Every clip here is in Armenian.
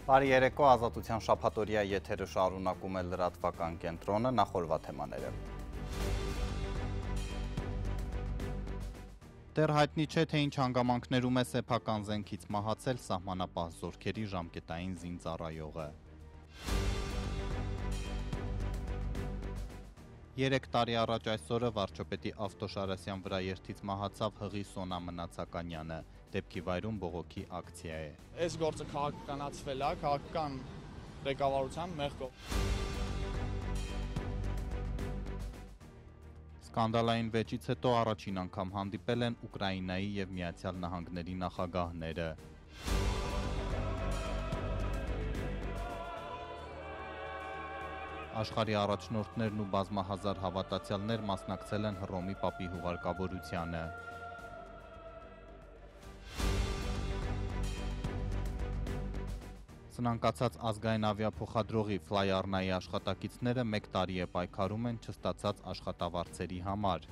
Բարի երեկո, Ազատության շաբաթօրյա եթերը շարունակում է լրատվական կենտրոնը, նախորդ թեմաները։ Դեռ հայտնի չէ, թե ինչ հանգամանքներում է սեփական զենքից մահացել սահմանապահ զորքերի ժամկետային զինծառայողը։ 3 տարի առաջ այսօրը վարչապետի Ավտոշարասյան վրա երթից մահացավ հղի Սոնա Մնացականյանը, դեպքի վայրում բողոքի ակցիա է։ Այս գործը քաղաքականացվել է, քաղաքական ղեկավարության մեղքով։ Սկանդալային վեճից հետո առաջին անգամ հանդիպել են Ուկրաինայի և Միացյալ Նահանգների նախագահները։ Աշխարհի առաջնորդներն ու բազմահազար հավատացյալներ մասնակցել են Հռոմի Պապի հուղարկավորությանը։ Սնանկացած ազգային ավիափոխադրողի Fly Arna-ի աշխատակիցները 1 տարի է պայքարում են չստացած աշխատավարձերի համար։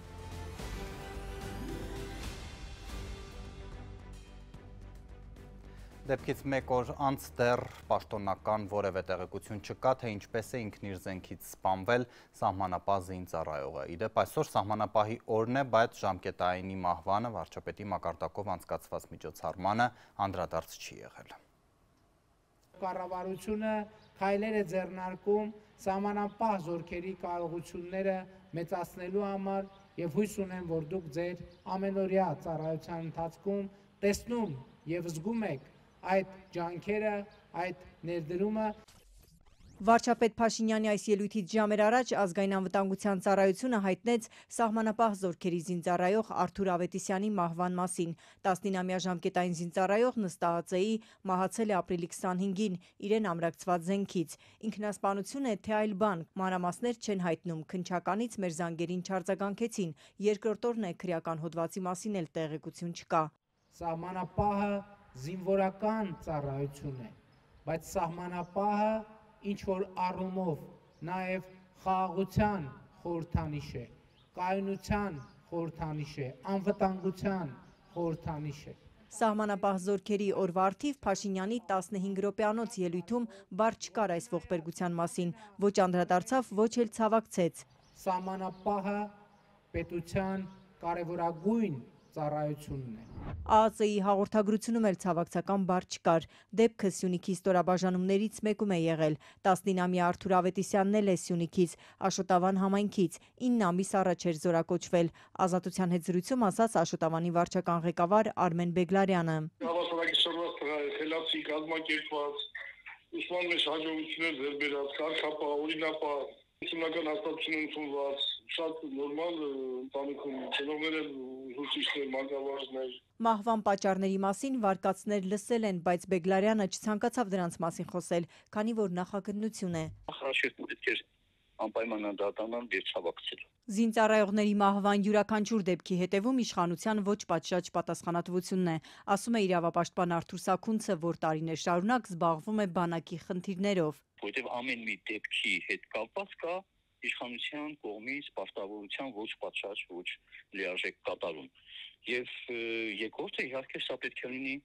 Դեպքից 1 օր անց դեռ պաշտոնական որևէ տեղեկություն չկա, թե ինչպես է ինքն իր զենքից սպանվել սահմանապահ զինծառայողը։ Իդեպ այսօր սահմանապահի օրն է, բայց ժամկետայինի մահվանը վարչապետի մակարդակով անցկացված միջոցառմանը անդրադարձ չի եղել։ Կառավարությունը քայլեր է ձեռնարկում սահմանապահ զորքերի կարողությունները մեծացնելու համար եւ հույս ունեմ, որ դուք ձեր ամենօրյա ծառայության ընթացքում տեսնում եւ զգում եք այդ ջանքերը, այդ ներդրումը։ Վարչապետ Փաշինյանի այս ելույթից ժամեր առաջ ազգային անվտանգության ծառայությունը հայտնեց սահմանապահ զորքերի զինծառայող Արթուր Ավետիսյանի մահվան մասին։ 19-ամյա ժամկետային զինծառայողն ըստ ԱԱԾ-ի մահացել է ապրիլի 25-ին իրեն ամրացված զենքից։ Ինքնասպանություն է թե այլ բան, մանրամասներ չեն հայտնում, քննչականից մեր զանգերին չարձագանքեցին, երկրորդ օրն է քրեական հոդվածի մասին էլ տեղեկություն չկա։ Սահմանապահը զինվորական ծառայություն է, բայց սահմանապահը ինչ-որ առումով նաև խաղաղության խորհրդանիշ է, կայունության խորհրդանիշ է, անվտանգության խորհրդանիշ է։ Սահմանապահ զորքերի օրվա առթիվ Փաշինյանի 15 րոպեանոց ելույթում բառ չկար այս ողբերգության մասին, ոչ անդրադարձավ, ոչ էլ ցավակցեց։ Սահմանապահը պետության կարևորագույն ծառայությունն է։ ԱԱԾ-ի հաղորդագրությունում էլ ցավակցական բառ չկար։ Դեպքը Սյունիքի ստորաբաժանումներից մեկում է եղել։ 19-ամյա Արթուր Ավետիսյանն էլ է Սյունիքից, Աշոտավան համայնքից, 9 ամիս առաջ էր զորակոչվել։ Ազատության հետ զրույցում ասաց Աշոտավանի վարչական ղեկավար Արմեն Բեգլարյանը։ Հավասարակի սրված խելացի կազմակերպված, ուսման մեջ հաջողություններ ձեռք բերած, կարգապահ, օրինապահ, ուսումնական հաստատություն ընդունված, շատ նորմալ ընտանիքում ծնողներ են, ուսուցիչներ, մանկավարժներ։ Մահվան պատճառների մասին վարկածներ լսել են, բայց Բեգլարյանը չցանկացավ դրանց մասին խոսել, քանի որ նախագնություն է։ Անպայման դատանան եւ ցավակցել։ Զինծառայողների մահվան յուրաքանչյուր դեպքի հետևում իշխանության ոչ պատշաճ պատասխանատվությունն է, ասում է իրավապաշտպան Արթուր Սաքունցը, որ տարիներ շարունակ զբաղվում է բանակի խնդիրներով։ Որտեւ ամեն մի դեպքի հետ կապված կա իշխանության կողմից պարտավորության ոչ պատշաճ, ոչ լիարժեք կատարում։ Եվ երկրորդը իհարկե սա պետք է լինի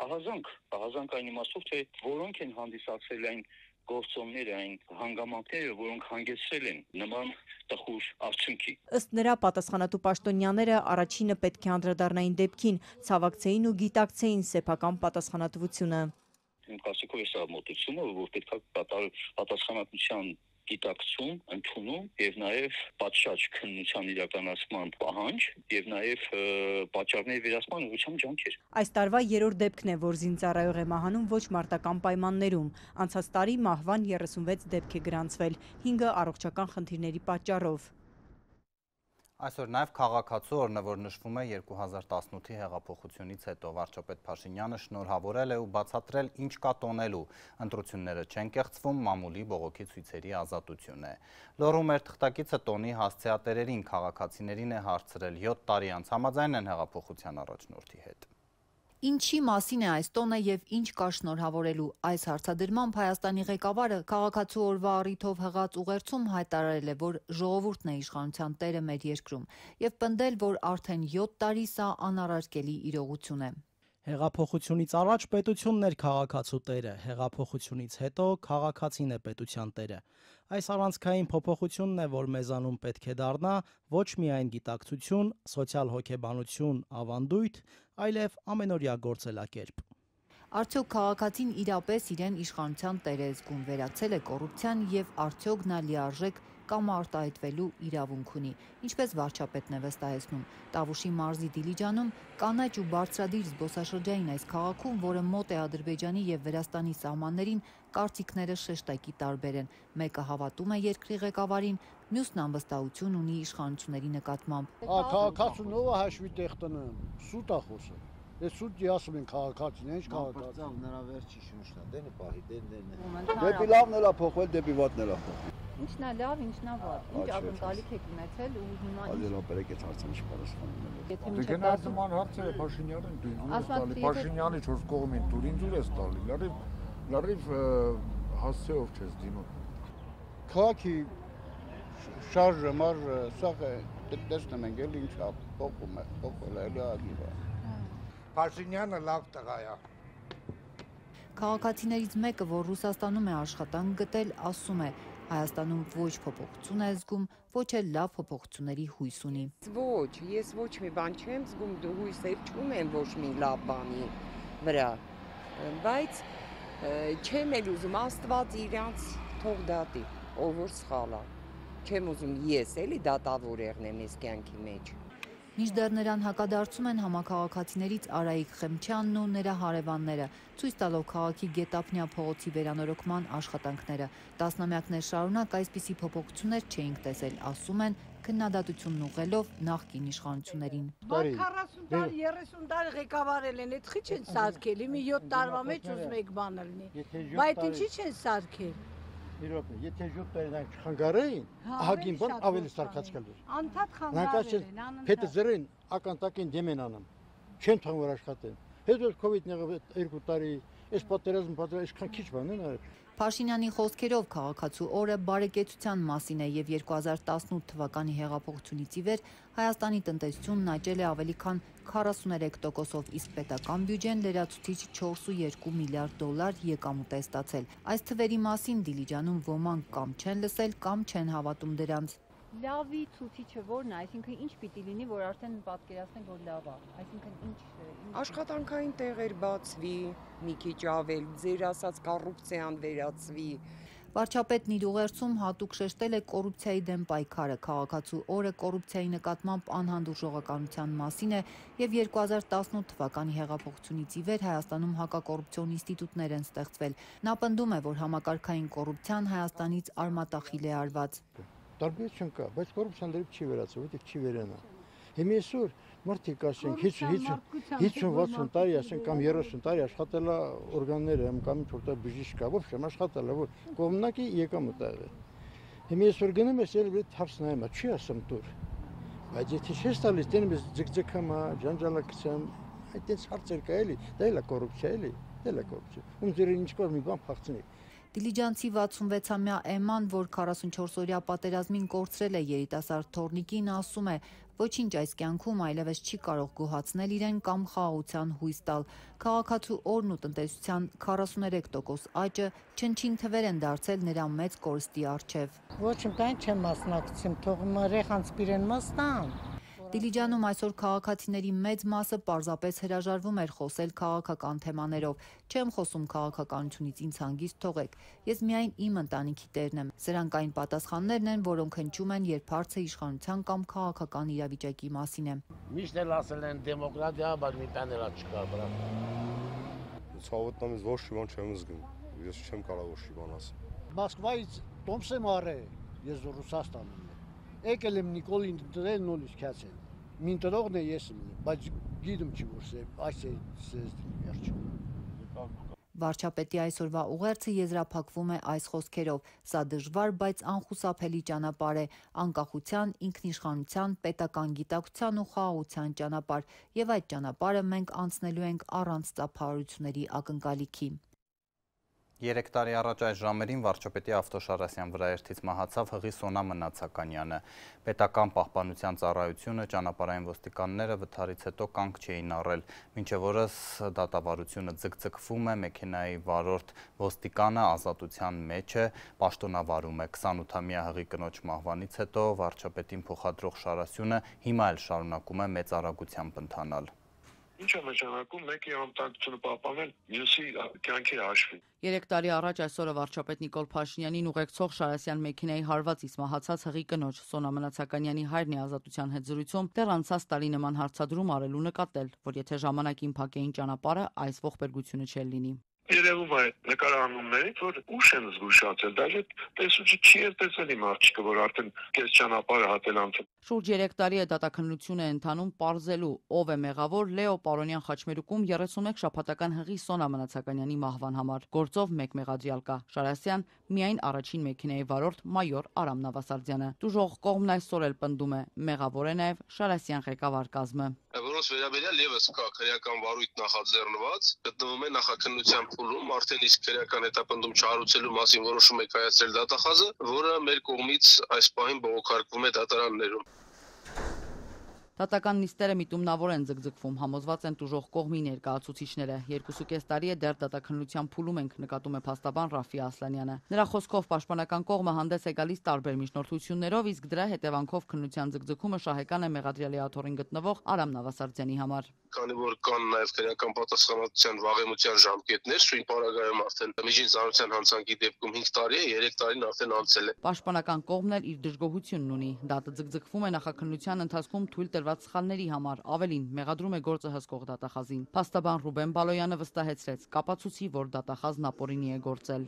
ահազանգ այն իմաստով, թե որոնք են հանդիսացել այն գործոնները, այն հանգամանքները, որոնք հանգեցրել են նման տխուր արդյունքի։ Ըստ նրա պատասխանատու պաշտոնյաները առաջինը պետք է անդրադառնային դեպքին, ցավակցեին ու գիտակցեին սեփական պատասխանատվությունը։ Իմ կարծիքով է սա մոտեցումը, որ պետք է կատարել պատասխանատվության գիտակցում, ընդունում եւ նաեւ պատշաճ քննության իրականացման պահանջ եւ նաեւ պատճառների վերացման ուղղությամբ ջանքեր։ Այս տարվա 3-րդ դեպքն է, որ զինծառայող է մահանում ոչ մարտական պայմաններում։ Անցած տարի մահվան 36 դեպք է գրանցվել, 5-ը առողջական խնդիրների պատճառով։ Այսօր նաև քաղաքացու օրն է, որ նշվում է 2018-ի հեղափոխությունից հետո։ Վարչապետ Փաշինյանը շնորհավորել է ու բացատրել, ինչ կա տոնելու։ Ընտրությունները չեն կեղծվում, մամուլի բողոքի ցույցերի ազատություն է։ Լոռու մեր թղթակիցը տոնի հասցեատերերին քաղաքացիներին է հարցրել 7 տարի անց համաձայն են հեղափոխության առաջնորդի հետ։ Ինչի մասին է այս տոնը եւ ինչ կա շնորհավորելու։ Այս հարցադրմամբ Հայաստանի ղեկավարը քաղաքացու օրվա առիթով հղած ուղերձում հայտարարել է, որ ժողովուրդն է իշխանության տերը մեր երկրում եւ պնդել, որ արդեն 7 տարի սա անառարկելի իրողություն է։ Հեղափոխությունից առաջ պետությունն էր քաղաքացու տերը, հեղափոխությունից հետո քաղաքացին է պետության տերը։ Այս առանցքային փոփոխությունն է, որ մեզանում պետք է դառնա ոչ միայն գիտակցություն, սոցիալ-հոգեբանություն, ավանդույթ, այլև ամենօրյա գործելակերպ։ Արդյոք քաղաքացին իրապես իրեն իշխանության տեր է զգում, վերացել է կոռուպցիան եւ արդյոք նա լիարժեք կամ արտահայտվելու իրավունք ունի, ինչպես վարչապետն է վստահեցնում։ Տավուշի մարզի Դիլիջանում կանաչ ու բարձրադիր զբոսաշրջային այս քաղաքում, որը մոտ է Ադրբեջանի եւ Վրաստանի սահմաններին, կարծիքները շեշտակի տարբեր են։ Մեկը հավատում է երկրի ղեկավարին, մյուսն անվստահություն ունի իշխանությունների նկատմամբ։ Քաղաքացուն ով է հաշվի տեղ տնում, սուտ է խոսում։ Ես սուտի ասում են քաղաքացին, ինչ քաղաքացին։ Նրա վերջի շունչն է, դենը պահի, դեն։ Դեպի լավն էլ է փոխվել, դեպի վատն էլ է փոխվել։ Ինչն է լավ, ինչն է վատ։ Ինչ ակնկալիք եք ունեցել ու հիմա Ադելապերեք այդ հարցը ինչ պատասխանում են։ Եթե Դե նման հարցերը Փաշինյանին դու ինձ ես տալի, Փաշինյանի 4 կողմին դու ինձ ես տալի, լրիվ հասցեով չես դիմում։ Քաղաքի շարժը, մարժը, սա տեսնում ենք էլի ինչ փոխում է, փոխվել է էլի ագիվա։ Փաշինյանը լավ տղա է։ Քաղաքացիներից մեկը, որ Ռուսաստանում է աշխատանք գտել, ասում է. Հայաստանում ոչ փոփոխություն է զգում, ոչ էլ լավ փոփոխությունների հույս ունի։ Ոչ, ես ոչ մի բան չեմ զգում, դու հույսեր չունեմ ոչ մի լավ բանի վրա, բայց չեմ էլ ուզում Աստված իրանց թող դատի, ով որ սխալ է։ Չեմ ուզում ես էլի դատավոր եղնեմ այս կյանքի մեջ։ Մինչդեռ նրան հակադարձում են համաքաղաքացիներից Արայիկ Խեմչյանն ու նրա հարևանները, ցույց տալով քաղաքի Գետափնյա փողոցի վերանորոգման աշխատանքները։ Տասնամյակներ շարունակ այսպիսի փոփոխություններ չէինք տեսել, ասում են, քննադատությունն ուղղելով նախկին իշխանություններին։ 40 տարի, 30 տարի ղեկավարել են, այդ խի չեն սարքել, մի 7 տարվա մեջ ուզում եք բան լինի։ Բայց ինչի չեն սարքել։ Իրոք, եթե 7 տարի խանգարեին, ահագին բան ավելի սարքած կլներ։ Անդադ խանգարել են, անընդհատ։ Հետը զրին ականտակին դեմ են անում։ Չեն թվում որ աշխատեն։ Հետո COVID-ն եղավ 2 տարի, այս պատերազմը այսքան քիչ բան են արել։ Փաշինյանի խոսքերով քաղաքացու օրը բարեկեցության մասին է եւ 2018 թվականի հեղափոխությունից ի վեր Հայաստանի տնտեսությունն աճել է ավելի քան 43%-ով, իսկ պետական բյուջեն լրացուցիչ 4.2 միլիարդ դոլար եկամուտ է ստացել։ Այս թվերի մասին Դիլիջանում ոմանք կամ չեն լսել, կամ չեն հավատում դրանց։ Լավի ցուցիչը ո՞րն է, այսինքն ինչ պիտի լինի, որ արդեն պատկերացնենք, որ լավ է, այսինքն ինչ Աշխատանքային տեղեր բացվի, մի քիչ ավել, ձեր ասած կոռուպցիան վերացվի։ Վարչապետն իր ուղերձում հատուկ շեշտել է կոռուպցիայի դեմ պայքարը, քաղաքացու օրը կոռուպցիայի նկատմամբ անհանդուրժողականության մասին է եւ 2018 թվականի հեղափոխությունից ի վեր Հայաստանում հակակոռուպցիոն ինստիտուտներ են ստեղծվել։ Նա պնդում է, որ համակարգային կոռուպցիան Հայաստանից արմատախիլ է արված։ Տարբերություն կա, բայց կոռուպցիան դեռ չի վերացել, որտեղ չի վերանա։ Հիմա այսօր մարդիկ ասենք 50-60 տարի ասենք կամ 30 տարի աշխատել է օրգանները, կամ ինչ-որ բժիշկ, ոչ աշխատել է, որ կողմնակի եկամուտ է եղել։ Հիմա այսօր գնում ես էլ հարց նայում, չի ասում դուր։ Բայց եթե չես տալիս, դնում ես ձգձգամա, ջանջալակցամ, այդպես հարցեր կա էլի, դա էլ է կոռուպցիա էլի, դա էլ է կոռուպցիա։ Ում ձեր ինչ կողմի բան փախցնի։ Դիլիջանցի 66-ամյա Էման, որ 44-օրյա պատերազմին կորցրել է երիտասարդ թոռնիկին, ասում է, ոչինչ այս կյանքում այլևս չի կարող գոհացնել իրեն կամ խաղաղության հույս տալ։ Քաղաքացու օրն ու տնտեսության 43% աճը չնչին թվեր են դարձել նրա մեծ կորստի առջև։ Ոչ ինքն չեմ մասնակցում, թող երեխանց իրեն մասնան։ Դիլիջանում այսօր քաղաքացիների մեծ մասը պարզապես հրաժարվում էր խոսել քաղաքական թեմաներով։ Չեմ խոսում քաղաքականությունից, ինձ հանգիստ թողեք։ Ես միայն իմ ընտանիքի տերն եմ։ Սրանք այն պատասխաններն են, որոնք հնչում են, երբ հարցը իշխանության կամ քաղաքական իրավիճակի մասին է։ Միշտ էլ ասել են դեմոկրատիա, բայց մի բան էլ չկա վրա։ Ցավոտնամից ոչ մի բան չեմ զգում։ Ես չեմ կարող ոչ մի բան ասել։ Մոսկվայից տոմս եմ արել, ես Ռուսաստանում եմ։ Եկել եմ Նիկոլին դրել նորից քացել։ Մին տրողն է ես եմ, բայց գիտեմ չի որ այս է վերջ։ Վարչապետի այսօրվա ուղերձը եզրափակվում է այս խոսքերով. սա դժվար, բայց անխուսափելի ճանապարհ է, անկախության, ինքնիշխանության, պետական գիտակցության ու խաղաղության ճանապարհ, եւ այդ ճանապարհը մենք անցնելու ենք առանց ծափահարությունների ակնկալիքի։ 3 տարի առաջ այս ժամերին վարչապետի ավտոշարասյան վրաերթից մահացավ Հղի Սոնա Մնացականյանը։ Պետական պահպանության ծառայությունը ճանապարհային ոստիկանները վթարից հետո կանգ չէին առել, մինչև օրս դատավարությունը ձգձգվում է, մեքենայի վարորդ ոստիկանը ազատության մեջ է, պաշտոնավարում է 28-ամյա Հղի կնոջ մահվանից հետո վարչապետին փոխադրող շարասյունը հիմա էլ շարունակում է մեծ արագությամբ ընթանալ։ Ինչ է նշանակում մեկի անվտանգությունը պահպանել, մյուսի կյանքի հաշվին։ 3 տարի առաջ այսօրը վարչապետ Նիկոլ Փաշինյանին ուղեկցող շարասյան մեքենայի հարվածից մահացած Հղի կնոջ Սոնա Մնացականյանի հայրն է Ազատության հետ զրույցում դեռ անցած տարի նման հարցադրում արել ու նկատել, որ եթե ժամանակին փակեին ճանապարհը, այս ողբերգությունը չէր լինի։ Երևում է նկարահանումներից, որ ուշ են զգուշացել, դաժե տեսուչը չի տեսել իմ աղջիկը, որ արդեն կես ճանապարհը հատել անցել։ Շուրջ 3 տարի է դատաքննություն է ընթանում պարզելու ով է մեղավոր Լեո Պարոնյան Խաչմերուկում 31 շաբաթական Հղի Սոնա Մնացականյանի մահվան համար։ Գործով մեկ մեղադրյալ կա՝ Շարասյան, միայն առաջին մեքենայի վարորդ մայոր Արամ Նավասարդյանը։ Դժոխք կողմն այսօր էլ պնդում է մեղավոր է նաև Շարասյան ղեկավար կազմը։ Որոնց վերաբերյալ եւս կա քրեական վարույթ նախաձեռնված, գտնվում է նախաքննության փուլում, արդեն իսկ քրեական հետապնդում չհարուցելու մասին որոշում է կայացրել դատախազը, որը մեր կողմից այս պահին բողոքարկվում է դատարաններում։ Դատական նիստերը միտումնավոր են ձգձգվում, համոզված են տուժող կողմի ներկայացուցիչները։ 2.5 տարի է դեռ դատաքննության փուլում ենք, նկատում է փաստաբան Ռաֆի Ասլանյանը։ Նրա խոսքով պաշտպանական կողմը հանդես է գալիս տարբեր միջնորդություններով, իսկ դրա հետևանքով քննության ձգձգումը շահեկան է մեղադրյալի աթոռին գտնվող Արամ Նավասարդյանի համար։ Քանի որ կան նաև քրեական պատասխանատվության վաղեմության ժամկետներ, սույն պարագայում արդեն միջին ծառայության հանցանքի դեպքում 5 տարի է, 3 տարին արդեն անցել է։ Պաշտպանական կողմն էլ իր դժգոհությունն ունի։ Դատը ձգձգվում է նախաքննության ընթացքում թույլ տրված սխալների համար, ավելին մեղադրում է գործը հսկող դատախազին։ Փաստաբան Ռուբեն Բալոյանը վստահեցրեց, կապացուցի, որ դատախազն ապօրինի է գործել։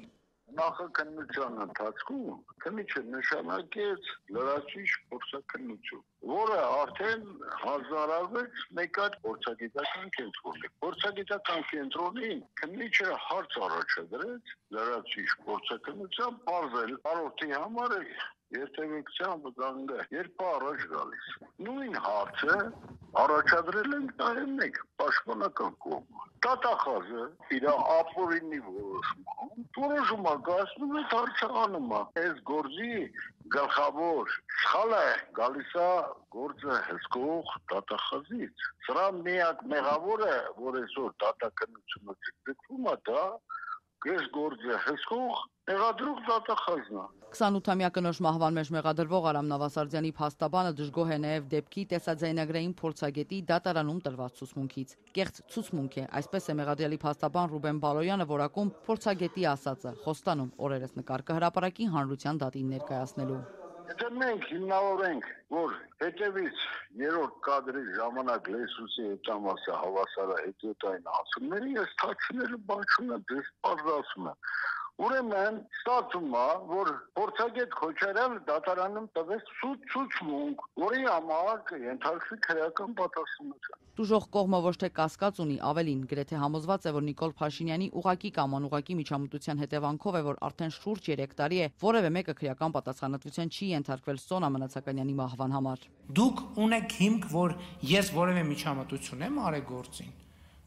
Նախաքննության ընթացքում քննիչը նշանակեց լրացուցիչ փորձաքննություն, որը արդեն հանձնարարվեց մեկ այլ փորձագիտական կենտրոնի։ Փորձագիտական կենտրոնին քննիչը հարց առաջադրեց լրացուցիչ փորձաքննության բարձել առօրյա համար երթևեկության վտանգը երբ առաջ գալիս։ Նույն հարցը առաջադրել ենք նաև մենք պաշտպանական կողմը։ Դատախազը իր ապօրինի որոշումը կայացնում է հարցանում է։ Այս գործի գլխավոր սխալը գալիս է գործը հսկող դատախազից։ Սրա միակ մեղավորը, որ այսօր դատաքննությունը ձգձգվում է, դա այս գործը հսկող մեղադրող դատախազն է։ 28-ամյա կնոջ մահվան մեջ մեղադրվող Արամ Նավասարդյանի փաստաբանը դժգոհ է նաև դեպքի տեսաձայնագրային փորձագետի դատարանում տրված ցուցմունքից։ Կեղծ ցուցմունք է, այսպես է մեղադրյալի փաստաբան Ռուբեն Բալոյանը որակում փորձագետի ասածը, խոստանում օրերս նկար կհրապարակի հանրության դատին ներկայացնելու։ Եթե մենք հիմնավորենք, որ հետևից երրորդ կադրի ժամանակ լեսուսի հետամասը հավասարը հետիոտային ասումների, ես թաքցնելու բան չունեմ, դες պարզացում եմ։ Ուրեմն ստացվում է, որ փորձագետ Քոչարյանը դատարանում տվեց ցուցմունք, որի համար կենթարկվի քրեական պատասխանատվություն։ Տուժող կողմը ոչ թե կասկած ունի, ավելին գրեթե համոզված է, որ Նիկոլ Փաշինյանի ուղղակի կամ անուղղակի միջամտության հետևանքով է, որ արդեն շուրջ 3 տարի է որևէ մեկը քրեական պատասխանատվության չի ենթարկվել Սոնա Մնացականյանի մահվան համար։ Դուք ունեք հիմք, որ ես որևէ միջամտություն եմ արել գործին,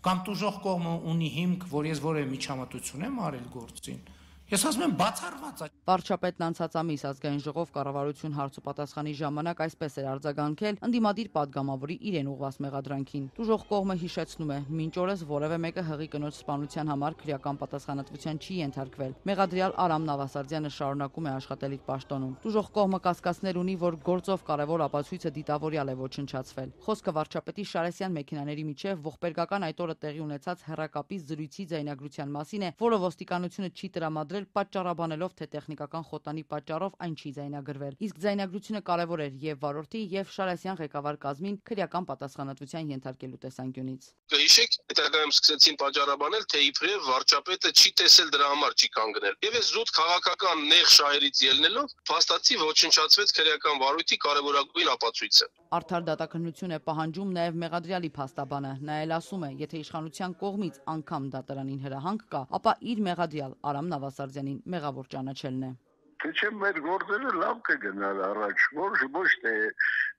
կամ տուժող կողմը ունի հիմք, որ ես որևէ միջամտություն եմ արել գործին։ Ես ասում եմ բացառված է։ Վարչապետն անցած ամիս ազգային ժողով կառավարություն հարցուպատասխանի ժամանակ այսպես էր արձագանքել ընդդիմադիր падգամավորի իրեն ուղղված մեղադրանքին։ Տուժող կողմը հիշեցնում է, մինչ օրս որևէ մեկը Հղի կնոջ սպանության համար քրեական պատասխանատվության չի ենթարկվել։ Մեղադրյալ Արամ Նավասարդյանը շարունակում է աշխատել իր պաշտոնում։ Տուժող կողմը կասկածներ ունի, որ գործով կարևոր ապացույցը դիտավորյալ է ոչնչացվել։ Խոսքը վարչապետի Շարասյան մեքենաների միջև ողբերգական այդ օրը տեղի ունեցած հեռակապի զրույցի ձայնագրության մասին է, որը ոստիկանությունը չի տրամադրել պատճառաբանելով, թե տեխնիկական խոտանի պատճառով այն չի ձայնագրվել։ Իսկ ձայնագրությունը կարևոր էր եւ վարորդի եւ Շարասյան ղեկավար կազմին քրեական պատասխանատվության ենթարկելու տեսանկյունից։ Կհիշեք, հետագայում սկսեցին պատճառաբանել, թե իբրև վարչապետը չի տեսել դրա համար չի կանգնել։ Եվ այս զուտ քաղաքական նեղ շահերից ելնելով, փաստացի ոչնչացվեց քրեական վարույթի կարևորագույն ապացույցը։ Արդար դատաքննություն է պահանջում նաև մեղադրյալի փաստաբանը։ Նա էլ ասում է, եթե իշխանության կողմից անգամ դատարանին հրահանգ կա, ապա իր մեղադրյալ Արամ Նավասարդյանին մեղավոր ճանաչելն է։ Թե չէ մեր գործերը լավ կգնալ առաջ, ոչ թե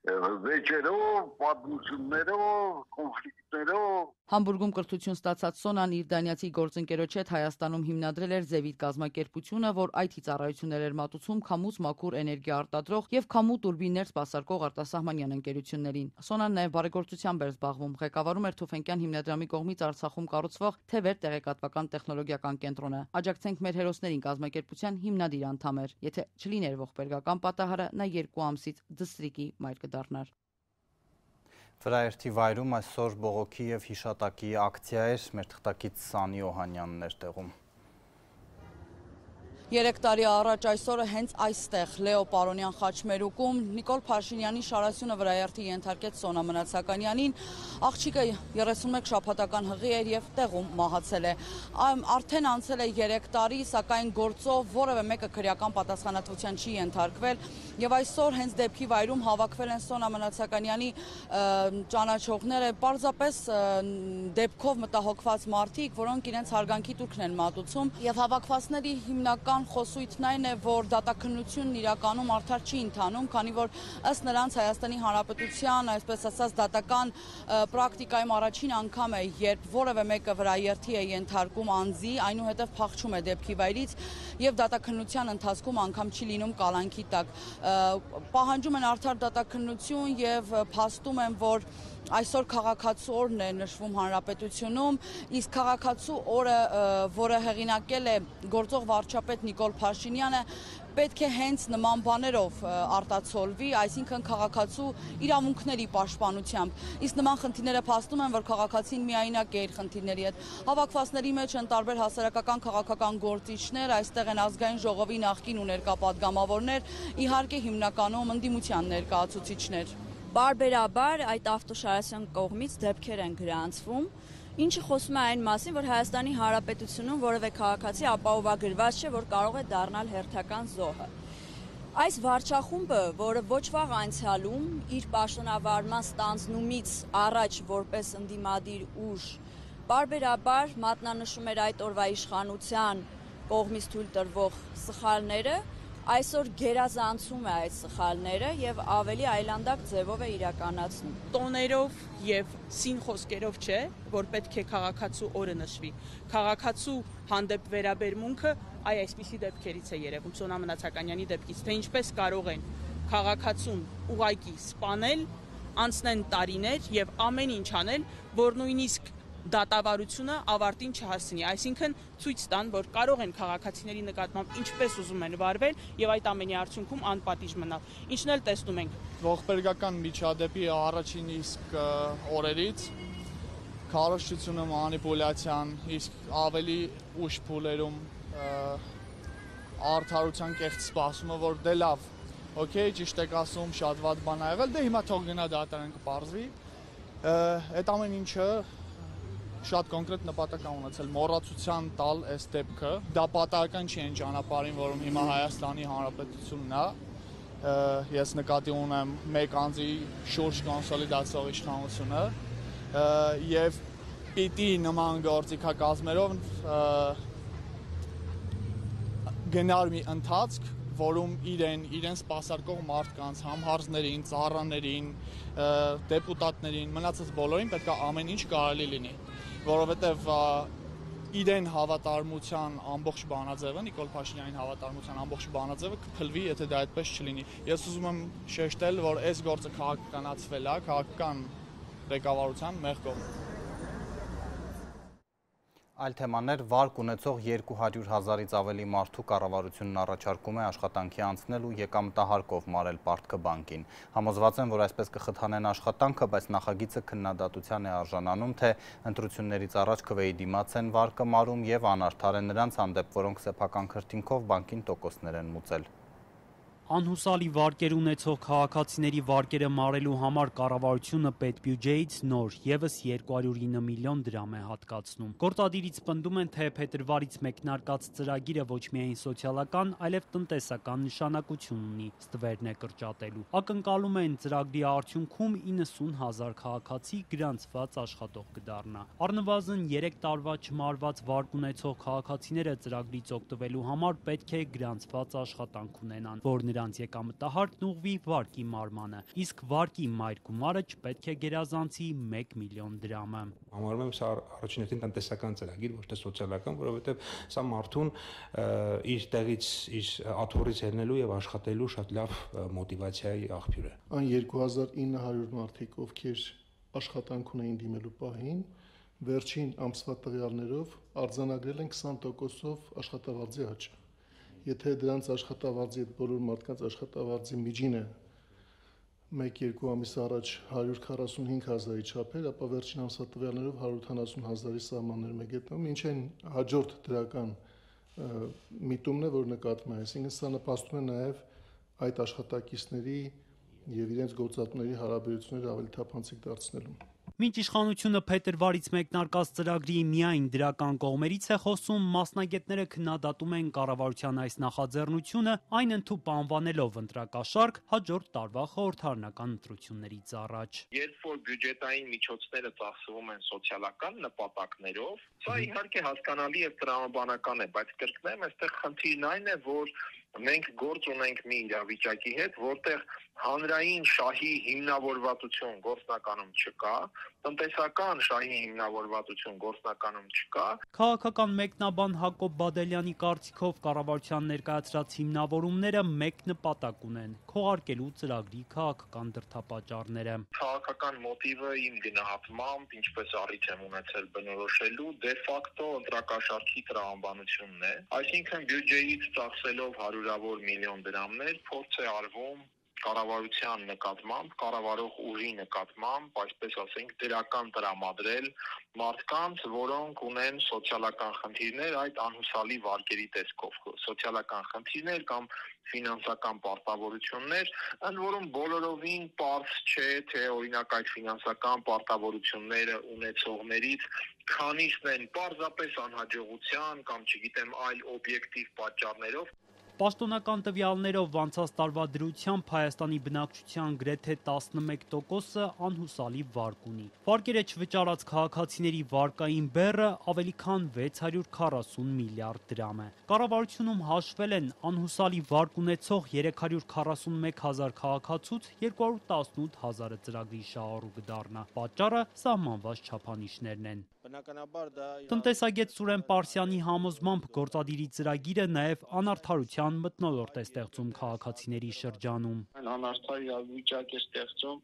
վեճերով, պատմություններով, կոնֆլիկտներով։ Համբուրգում կրթություն ստացած Սոնան իր դանիացի գործընկերոջ հետ Հայաստանում հիմնադրել էր Զևիտ կազմակերպությունը, որ IT ծառայություններ էր մատուցում քամուց մաքուր էներգիա արտադրող եւ քամու տուրբիններ սպասարկող արտասահմանյան ընկերություններին։ Սոնան նաեւ բարեգործությամբ էր զբաղվում, ղեկավարում էր Թուֆենկյան հիմնադրամի կողմից Արցախում կառուցվող Թևեր տեղեկատվական տեխնոլոգիական կենտրոնը։ Աջակցենք մեր հերոսներին կազմակերպության հիմնադիր անդամ էր։ Եթե չլիներ ողբերգական պատահարը, նա 2 ամսից դստրիկի մայր կդառնար։ Վրաերթի վայրում այսօր բողոքի եւ հիշատակի ակցիա էր, մեր թղթակից Սանի Օհանյանն էր տեղում։ 3 տարի առաջ այսօրը հենց այստեղ Լեո Պարոնյան խաչմերուկում Նիկոլ Փաշինյանի շարասյունը վրաերթի ենթարկեց Սոնա Մնացականյանին, աղջիկը 31 շաբաթական հղի էր եւ տեղում մահացել է։ Արդեն անցել է 3 տարի, սակայն գործով որևէ մեկը քրեական պատասխանատվության չի ենթարկվել եւ այսօր հենց դեպքի վայրում հավաքվել են Սոնա Մնացականյանի ճանաչողները, պարզապես դեպքով մտահոգված մարդիկ, որոնք իրենց հարգանքի տուրքն են մատուցում եւ հավաքվածների հիմնական խոսույթն այն է, որ դատաքննությունն իրականում արդար չի ընթանում, քանի որ ըստ նրանց Հայաստանի Հանրապետության, այսպես ասած, դատական պրակտիկայում առաջին անգամ է, երբ որևէ մեկը վրաերթի է ենթարկում անձի, այնուհետև փախչում է դեպքի վայրից եւ դատաքննության ընթացքում անգամ չի լինում կալանքի տակ։ Պահանջում են արդար դատաքննություն եւ փաստում են, որ այսօր քաղաքացու օրն է նշվում Հանրապետությունում, իսկ քաղաքացու օրը, որը հեղինակել է գործող վարչապետ Նիկոլ Փաշինյանը, պետք է հենց նման բաներով արտացոլվի, այսինքն քաղաքացու իրավունքների պաշտպանությամբ։ Իսկ նման խնդիրները փաստում են, որ քաղաքացին միայնակ է իր խնդիրների հետ։ Հավաքվածների մեջ են տարբեր հասարակական քաղաքական գործիչներ, այստեղ են ազգային ժողովի նախկին ու ներկա պատգամավորներ, իհարկե հիմնականում ընդդիմության ներկայացուցիչներ։ Բարբերաբար այդ ավտոշարասյան կողմից դեպքեր են գրանցվում, ինչը խոսում է այն մասին, որ Հայաստանի Հանրապետությունում որևէ քաղաքացի ապահովագրված չէ, որ կարող է դառնալ հերթական զոհը։ Այս վարչախումբը, որը ոչ վաղ անցյալում իր պաշտոնավարման ստանձնումից առաջ որպես ընդդիմադիր ուժ բարբերաբար մատնանշում էր այդ օրվա իշխանության կողմից թույլ տրվող սխալները, այսօր գերազանցում է այդ սխալները եւ ավելի այլանդակ ձևով է իրականացնում։ Տոներով եւ սին խոսքերով չէ, որ պետք է քաղաքացու օրը նշվի։ Քաղաքացու հանդեպ վերաբերմունքը այսպիսի դեպքերից է երևում Սոնա Մնացականյանի դեպքից, թե ինչպես կարող են քաղաքացուն ուղակի սպանել, անցնեն տարիներ եւ ամեն ինչ անել, որ նույնիսկ դատավարությունը ավարտին չհասցնի, այսինքն ցույց տան, որ կարող են քաղաքացիների նկատմամբ ինչպես ուզում են վարվել եւ այդ ամենի արդյունքում անպատիժ մնալ։ Ինչն էլ տեսնում ենք ողբերգական միջադեպի առաջին իսկ օրերից քարոզչությունը մանիպուլյացիան, իսկ ավելի ուշ փուլերում արդարության կեղծ սպասումը, որ դե լավ, օքեյ, ճիշտ եք ասում, շատ վատ բան ա եղել, դե հիմա թող գնա դատարան կպարզվի։ Այդ ամեն ինչը շատ կոնկրետ նպատակ ա ունեցել մոռացության տալ այս դեպքը։ Դա պատահական չի այն ճանապարհին, որում հիմա Հայաստանի Հանրապետությունն է։ Ես նկատի ունեմ մեկ անձի շուրջ կոնսոլիդացող իշխանությունը եւ պիտի նման գործիքակազմերով գնար մի ընթացք, որում իրեն սպասարկող մարդկանց, համհարզներին, ծառաներին, դեպուտատներին, մնացած բոլորին պետք է ամեն ինչ կարելի լինի, որովհետև իրեն հավատարմության ամբողջ բանաձևը, Նիկոլ Փաշինյանին հավատարմության ամբողջ բանաձևը կփլվի, եթե դա այդպես չլինի։ Ես ուզում եմ շեշտել, որ այս գործը քաղաքականացվել է, քաղաքական ղեկավարության մեղքով։ Այլ թեմաներ վարկ ունեցող 200,000-ից ավելի մարդու կառավարությունն առաջարկում է աշխատանքի անցնել ու եկամտահարկով մարել Պարտքը բանկին։ Համոզված են, որ այսպես կխթանեն աշխատանքը, բայց նախագիծը քննադատության է արժանանում, թե ընտրություններից առաջ քվեի դիմաց են վարկը մարում եւ անարդար են նրանց հանդեպ, որոնք սեփական քրտինքով բանկին տոկոսներ են մուծել։ Անհուսալի վարկեր ունեցող քաղաքացիների վարկերը մարելու համար կառավարությունը պետբյուջեից նոր ևս 209 միլիոն դրամ է հատկացնում։ Գործադիրից պնդում են, թե փետրվարից մեկնարկած ծրագիրը ոչ միայն սոցիալական, այլև տնտեսական նշանակություն ունի, ստվերն է կրճատելու։ Ակնկալում են ծրագրի արդյունքում 90,000 քաղաքացի գրանցված աշխատող կդառնա։ Առնվազն 3 տարվա չմարված վարկ ունեցող քաղաքացիները ծրագրից օգտվելու համար պետք է գրանցված աշխատանք ունենան, որ նրանց եկամտահարկն ուղղվի վարկի մարմանը, իսկ վարկի մայր գումարը չպետք է գերազանցի 1 միլիոն դրամը։ Համարում եմ սա առաջին հերթին տնտեսական ծրագիր, ոչ թե սոցիալական, որովհետև սա մարդուն իր տեղից, իր աթոռից ելնելու եւ աշխատելու շատ լավ մոտիվացիայի աղբյուր է։ Այն 2900 մարդիկ, ովքեր աշխատանք ունեին դիմելու պահին, վերջին ամսվա տվյալներով արձանագրել են 20%-ով աշխատավարձի աճ։ Եթե դրանց աշխատավարձի այդ բոլոր մարդկանց աշխատավարձի միջինը 1-2 ամիս առաջ 145,000-ի չափեր, ապա վերջին ամսվա տվյալներով 180,000-ի սահմաններում է գտնվում, ինչ են հաջորդ դրական միտումն է, որ նկատվում է, այսինքն սա նպաստում է նաև այդ աշխատակիցների եւ իրենց գործատուների հարաբերությունները ավելի թափանցիկ դարձնելուն։ Մինչ իշխանությունը փետրվարից մեկնարկած ծրագրի միայն դրական կողմերից է խոսում, մասնագետները քննադատում են կառավարության այս նախաձեռնությունը, այն ընդհուպ անվանելով ընտրակաշարք հաջորդ տարվա խորհրդարանական ընտրություններից առաջ։ Երբ որ բյուջետային միջոցները ծախսվում են սոցիալական նպատակներով, սա իհարկե հասկանալի եւ տրամաբանական է, բայց կրկնեմ, այստեղ խնդիրն այն է, որ մենք գործ ունենք մի իրավիճակի հետ, որտեղ հանրային շահի հիմնավորվածություն գործնականում չկա, տնտեսական շահի հիմնավորվածություն գործնականում չկա։ Քաղաքական մեկնաբան Հակոբ Բադելյանի կարծիքով կառավարության ներկայացրած հիմնավորումները մեկ նպատակ ունեն՝ քողարկելու ծրագրի քաղաքական դրդապատճառները։ Քաղաքական մոտիվը իմ գնահատմամբ, ինչպես առիթ եմ ունեցել բնորոշելու, դե ֆակտո ընտրակաշարքի տրամաբանությունն է, այսինքն բյուջեից ծախսելով հարյուրավոր միլիոն դրամներ փորձ է արվում կառավարության նկատմամբ, կառավարող ուժի նկատմամբ, այսպես ասենք, դրական տրամադրել մարդկանց, որոնք ունեն սոցիալական խնդիրներ, այդ անհուսալի վարկերի տեսքով, սոցիալական խնդիրներ կամ ֆինանսական պարտավորություններ, ընդ որում բոլորովին պարզ չէ, թե օրինակ այդ ֆինանսական պարտավորությունները ունեցողներից քանիսն են պարզապես անհաջողության կամ չգիտեմ այլ օբյեկտիվ պատճառներով։ Պաշտոնական տվյալներով անցած տարվա դրությամբ Հայաստանի բնակչության գրեթե 11%-ը անհուսալի վարկ ունի։ Վարկերը չվճարած քաղաքացիների վարկային բեռը ավելի քան 640 միլիարդ դրամ է։ Կառավարությունում հաշվել են անհուսալի վարկ ունեցող 341 հազար քաղաքացուց 218 հազարը ծրագրի շահառու կդառնա։ Պատճառը սահմանված չափանիշներն են։ Բնականաբար դա Տնտեսագետ Սուրեն Պարսյանի համոզմամբ գործադիրի ծրագիրը նաև անարդարության մթնոլորտ է ստեղծում քաղաքացիների շրջանում։ Անարդար իրավիճակ է ստեղծում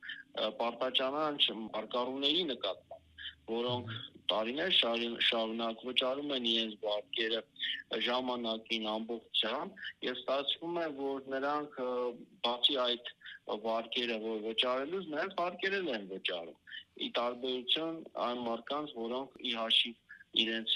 պարտաճանաչ արկառուների նկատմամբ, որոնք տարիներ շարունակ վճարում են իրենց վարկերը ժամանակին ամբողջությամբ եւ ստացվում է, որ նրանք բացի այդ վարկերը որ վճարելուց նաև վարկերել են վճարում։ Ի տարբերություն այն մարդկանց, որոնք ի հաշիվ իրենց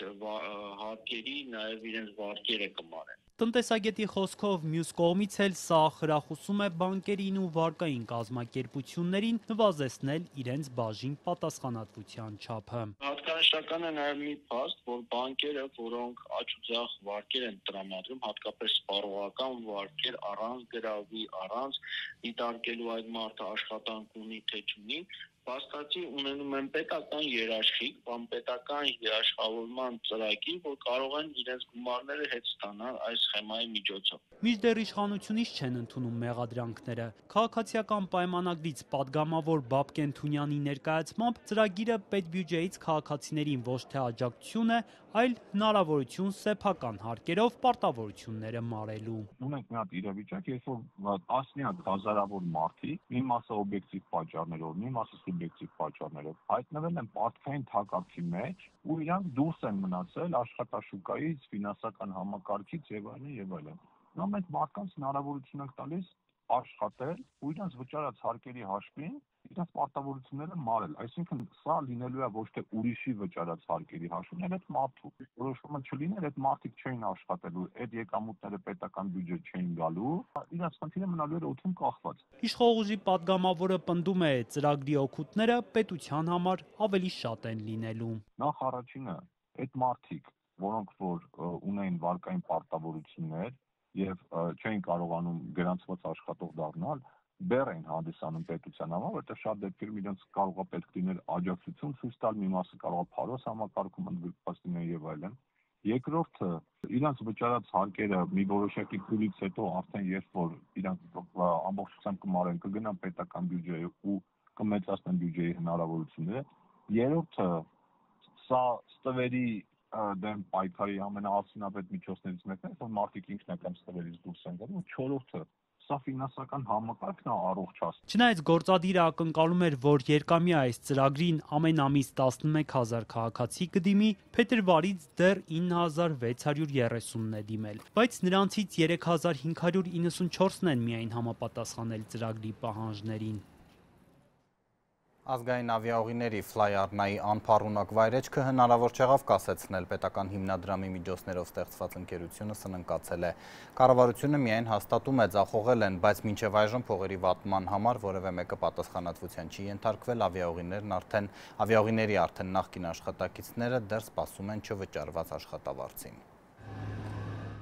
հարկերի նաև իրենց վարկերը կմարեն։ Տնտեսագետի խոսքով մյուս կողմից էլ սա խրախուսում է բանկերին ու վարկային կազմակերպություններին նվազեցնել իրենց բաժին պատասխանատվության չափը։ Հատկանշական է նաև մի փաստ, որ բանկերը, որոնք աջուձախ վարկեր են տրամադրում, հատկապես սպառողական վարկեր առանց գրավի, առանց դիտարկելու այդ մարդը աշխատանք ունի թե չունի, փաստացի ունենում են պետական երաշխիք կամ պետական երաշխավորման ծրագիր, որ կարող են իրենց գումարները հետ ստանալ այս սխեմայի միջոցով։ Մինչդեռ իշխանությունից չեն ընդունում մեղադրանքները։ Քաղաքացիական պայմանագրից падգամավոր Բաբկեն Թունյանի ներկայացմամբ ծրագիրը պետբյուջեից քաղաքացիներին ոչ թե աջակցություն է, այլ հնարավորություն սեփական հարկերով պարտավորությունները մարելու։ Ունենք մի հատ իրավիճակ, երբ որ տասնյակ հազարավոր մարդիկ, մի մասը օբյեկտիվ պատճառներով, մի մասը սուբյեկտիվ պատճառներով հայտնվել են պարտքային թակարդի մեջ ու իրանք դուրս են մնացել աշխատաշուկայից, ֆինանսական համակարգից եւ այլն եւ այլն։ Նա մենք մարդկանց հնարավորություն ենք տալիս աշխատել ու իրանց վճարած հարկերի հաշվին իրանց պարտավորությունները մարել, այսինքն սա լինելու է ոչ թե ուրիշի վճարած հարկերի հաշվին, այլ այդ մարդու որոշումը չլիներ, այդ մարդիկ չէին աշխատելու, այդ եկամուտները պետական բյուջե չէին գալու, իրանց խնդիրը մնալու էր օդում կախված։ Իշխողուժի падգամավորը պնդում է, ծրագրի օգուտները պետության համար ավելի շատ են լինելու։ Նախ առաջինը, այդ մարդիկ, որոնք որ ունեն վարկային պարտավորություններ եւ չէին կարողանում գրանցված աշխատող դառնալ, բեռ են հանդիսանում պետության համար, որտեղ շատ դեպքերում իրենց կարող է պետք լինել աջակցություն ցույց տալ, մի մասը կարող է փարոս համակարգում ընդգրկված լինել եւ այլն։ Երկրորդը, իրանց վճարած հարկերը մի որոշակի փուլից հետո արդեն երբ որ իրանք ամբողջությամբ կմարեն, կգնան պետական բյուջեի ու կմեծացնեն բյուջեի հնարավորությունները։ Երրորդը, սա ստվերի դեմ պայքարի ամենաարդյունավետ միջոցներից մեկն է, որ մարդիկ ինքնական ստվերից դուրս են գալու։ Չորրորդը, սա ֆինանսական համակարգն է առողջացնում։ Չնայած գործադիրը ակնկալում էր, որ երկամյա այս ծրագրին ամեն ամիս 11,000 քաղաքացի կդիմի, փետրվարից դեռ 9,630-ն է դիմել, բայց նրանցից 3,594-ն են միայն համապատասխանել ծրագրի պահանջներին։ Ազգային ավիաուղիների Fly Arna-ի անփառունակ վայրեջքը հնարավոր չեղավ կասեցնել, պետական հիմնադրամի միջոցներով ստեղծված ընկերությունը սննկացել է։ Կառավարությունը միայն հաստատում է ձախողել են, բայց մինչև այժմ փողերի վատման համար որևէ մեկը պատասխանատվության չի ենթարկվել, ավիաուղիների արդեն նախկին աշխատակիցները դեռ սպասում են չվճարված աշխատավարձին։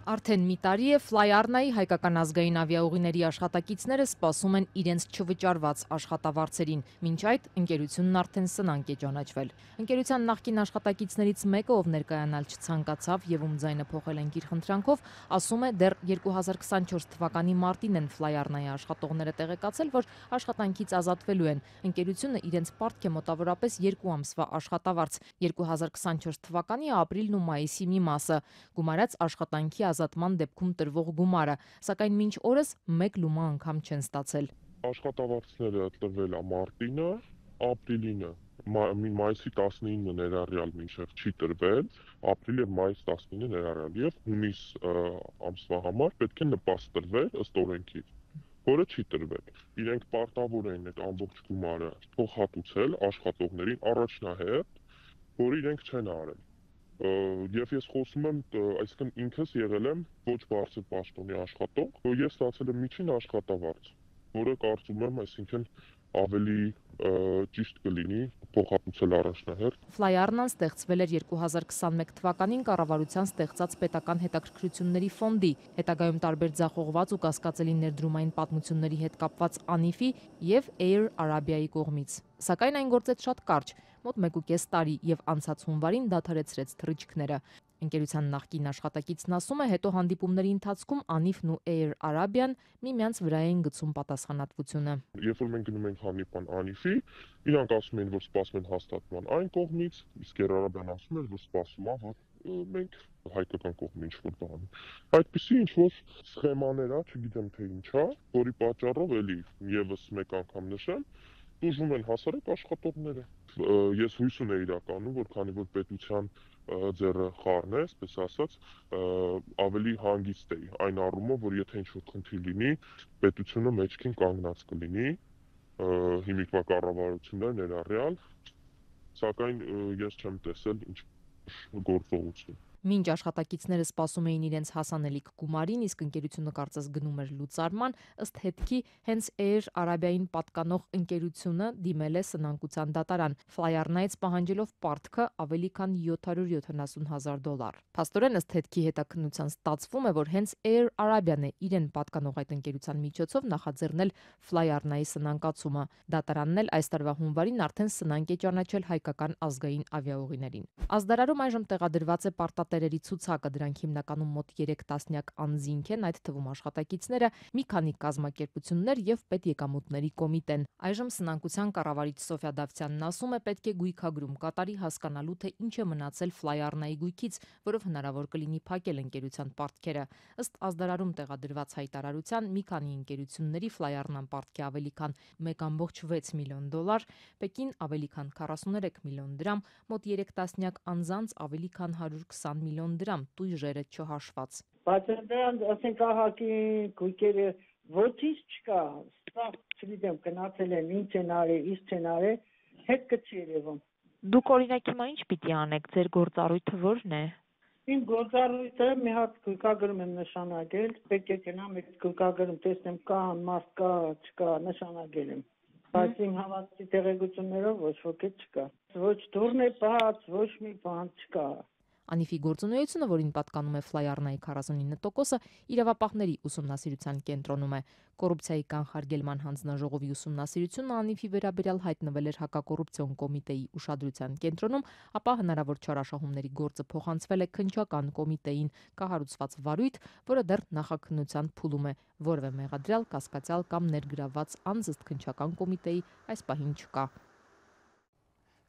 Արդեն մի տարի է Fly Arna-ի հայկական ազգային ավիաուղիների աշխատակիցները սպասում են իրենց չվճարված աշխատավարձերին, մինչ այդ ընկերությունն արդեն սնանկ է ճանաչվել։ Ընկերության նախկին աշխատակիցներից մեկը, ով ներկայանալ չցանկացավ եւ ում ձայնը փոխել են գիրխնդրանքով, ասում է դեռ 2024 թվականի մարտին են Fly Arna-ի աշխատողները տեղեկացել, որ աշխատանքից ազատվելու են։ Ընկերությունը իրենց պարտք է մոտավորապես 2 ամսվա աշխատավարձ, 2024 թվականի ապրիլն ու մայիսի մի մասը, գումարած աշխատանքի ազատման դեպքում տրվող գումարը, սակայն մինչ օրս մեկ լումա անգամ չեն ստացել։ Աշխատավարձները տրվել է մարտինը, ապրիլինը, մայիսի 19-ը ներառյալ մինչև չի տրվել, ապրիլ եւ մայիս 19-ը ներառյալ եւ հունիս ամսվա համար պետք է նպաստ տրվել ըստ օրենքի, որը չի տրվել։ Իրենք պարտավոր են այդ ամբողջ գումարը փոխհատուցել աշխատողներին առաջնահերթ, որը իրենք չեն արել։ Եվ ես խոսում եմ, այսինքն ինքս եղել եմ ոչ բարձր պաշտոնի աշխատող, ես ստացել եմ միջին աշխատավարձ, որը կարծում եմ, այսինքն ավելի ճիշտ կլինի փոխհատուցել առաջնահերթ։ Fly Arna-ն ստեղծվել էր 2021 թվականին կառավարության ստեղծած պետական հետաքրքրությունների ֆոնդի, հետագայում տարբեր ձախողված ու կասկածելի ներդրումային պատմությունների հետ կապված ANIF-ի եւ Air Arabia-ի կողմից։ Սակայն այն գործեց շատ կարճ, մոտ 1.5 տարի եւ անցած հունվարին դադարեցրեց թռիչքները։ Ընկերության նախկին աշխատակիցն ասում է, հետո հանդիպումների ընթացքում ANIF-ն ու Air Arabia-ն միմյանց վրա էին գցում պատասխանատվությունը։ Երբ որ մենք գնում ենք հանդիպան ANIF-ի, իրանք ասում են, որ սպասում են հաստատման այն կողմից, իսկ Air Arabia-ն ասում էր, որ սպասում է, որ մենք հայկական կողմը ինչ-որ բան։ Այդպիսի ինչ-որ սխեմաներ է, չգիտեմ թե ինչ է, որի պատճառով էլի եւս մեկ անգամ նշեմ, դժում են հասարակ աշխատողները։ Ես հույս ունեի իրականում, որ քանի որ պետության ձեռը խառն է, այսպես ասած, ավելի հանգիստ էի այն առումով, որ եթե ինչ-որ խնդիր լինի, պետությունը մեջքին կանգնած կլինի, հիմիկվա կառավարությունները ներառյալ, սակայն ես չեմ տեսել ինչ գործողություն։ Մինչ աշխատակիցները սպասում էին իրենց հասանելիք գումարին, իսկ ընկերությունը կարծես գնում էր լուծարման, ըստ հետքի հենց Air Arabia-ին պատկանող ընկերությունը դիմել է սնանկության դատարան, Fly Arna-ից պահանջելով պարտքը ավելի քան $770,000։ Փաստորեն ըստ հետքի հետաքննության ստացվում է, որ հենց Air Arabia-ն է իրեն պատկանող այդ ընկերության միջոցով նախաձեռնել Fly Arna-ի սնանկացումը։ Դատարանն էլ այս տարվա հունվարին արդեն սնանկ է ճանաչել հայկական ազգային ավիաուղիներին։ Ազդարարում այժմ տեղադրված է պարտատերերի ցուցակը, դրանք հիմնականում մոտ 3 տասնյակ անձինք են, այդ թվում աշխատակիցները, մի քանի կազմակերպություններ եւ պետեկամուտների կոմիտեն։ Այժմ սնանկության կառավարիչ Սոֆիա Դավթյանն ասում է, պետք է գույքագրում կատարի հասկանալու, թե ինչ է մնացել Fly Arna-ի գույքից, որով հնարավոր կլինի փակել ընկերության պարտքերը։ Ըստ ազդարարում տեղադրված հայտարարության, մի քանի ընկերությունների Fly Arna-ն պարտքի ավելի քան $1.6 միլիոն, Պեկին ավելի քան 43 միլիոն դրամ, մոտ 3 տասնյակ անձանց ավելի քան 120 միլիոն դրամ, տույժերը չհաշված։ Բայց դրանց ասենք ահագի գույքերը ոչինչ չկա, սա չգիտեմ գնացել են, ինչ են արել, ինչ չեն արել, հետ կչի երևում։ Դուք օրինակ հիմա ինչ պիտի անեք, ձեր գործառույթը ո՞րն է։ Իմ գործառույթը մի հատ գույքագրում եմ նշանակել, պետք է գնամ այդ գույքագրում տեսնեմ կա, մարդ կա, չկա, նշանակել եմ։ Բայց իմ հավատքի տեղեկություններով ոչ ոքի չկա։ Ոչ դուրն է բաց, ոչ մի բան չկա։ Անիֆի գործունեությունը, որին պատկանում է Ֆլայառնայի 49%-ը, իրավապահների ուսումնասիրության կենտրոնում է։ Կոռուպցիայի կանխարգելման հանձնաժողովի ուսումնասիրությունը Անիֆի վերաբերյալ հայտնվել էր հակակոռուպցիոն կոմիտեի ուշադրության կենտրոնում, ապա հնարավոր չարաշահումների գործը փոխանցվել է քննչական կոմիտեին, կահարուցված վարույթ, որը դեռ նախաքննության փուլում է, որևէ մեղադրյալ, կասկածյալ կամ ներգրավված անձ ըստ քննչական կոմիտեի այս պահին չկա։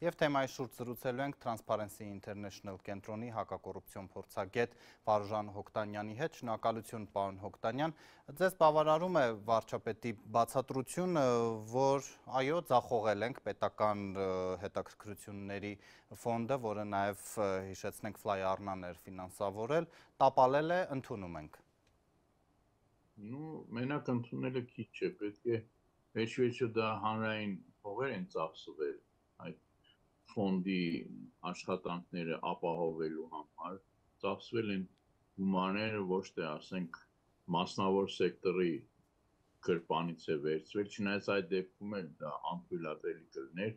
Եվ թեմայի շուրջ զրուցելու ենք Transparency International կենտրոնի հակակոռուպցիոն փորձագետ Վարուժան Հոկտանյանի հետ։ Շնորհակալություն, պարոն Հոկտանյան։ Ձեզ բավարարում է վարչապետի բացատրությունը, որ այո, ձախողել ենք պետական հետաքրքրությունների ֆոնդը, որը նաև հիշեցնենք Ֆլայառնան էր ֆինանսավորել, տապալել է, ընդունում ենք։ Մենակ ընդունելը քիչ չէ, պետք է վերջ-վերջը դա հանրային փողեր են ծախսվել այդ ֆոնդի աշխատանքները ապահովելու համար, ծախսվել են գումարները ոչ թե ասենք մասնավոր սեկտորի գրպանից է վերցվել, չնայած այդ դեպքում էլ դա անթույլատրելի կլիներ,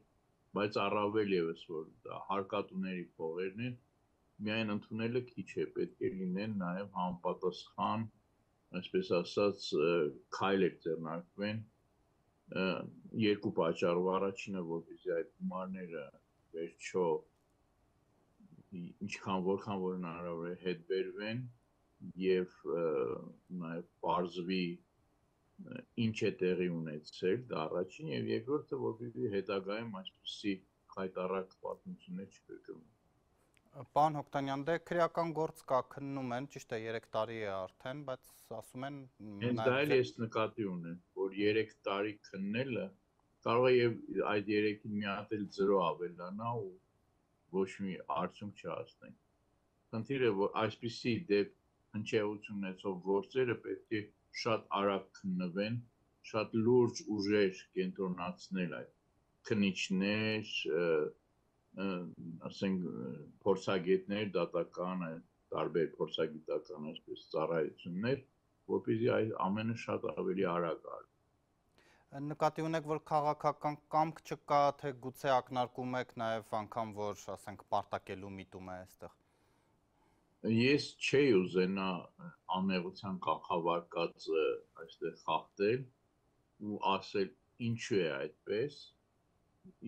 բայց առավել ևս որ դա հարկատուների փողերն են, միայն ընդունելը քիչ է, պետք է լինեն նաև համապատասխան, այսպես ասած, քայլեր ձեռնարկվեն երկու պատճառով, առաջինը որպեսզի այդ գումարները վերջո որքան որ հնարավոր է հետ բերվեն եւ նաեւ բարձվի ինչ է տեղի ունեցել, դա առաջին եւ երկրորդը որպեսզի հետագայում այսպիսի խայտառակ պատմություններ չկրկնվեն։ Պարոն Հոկտանյան, դե քրեական գործ կա, քննում են, ճիշտ է 3 տարի է արդեն, բայց ասում են հենց դա էլ ես նկատի ունեմ, որ 3 տարի քննելը կարող է եւ այդ 3-ին մի հատ էլ 0 ավելանա ու ոչ մի արդյունք չհասնենք։ Խնդիրը որ այսպիսի հնչեղություն ունեցող գործերը պետք է շատ արագ քննվեն, շատ լուրջ ուժեր կենտրոնացնել այդ քննիչներ, ասենք փորձագետներ, դատական, տարբեր փորձագիտական այսպես ծառայություններ, որպեսզի այդ ամենը շատ ավելի արագ արվի։ Նկատի ունեք, որ քաղաքական կամք չկա, թե գուցե ակնարկում եք նաև անգամ, որ ասենք պարտակելու միտում է այստեղ։ Ես չէի ուզենա անմեղության կանխավարկածը այստեղ խախտել ու ասել ինչու է այդպես։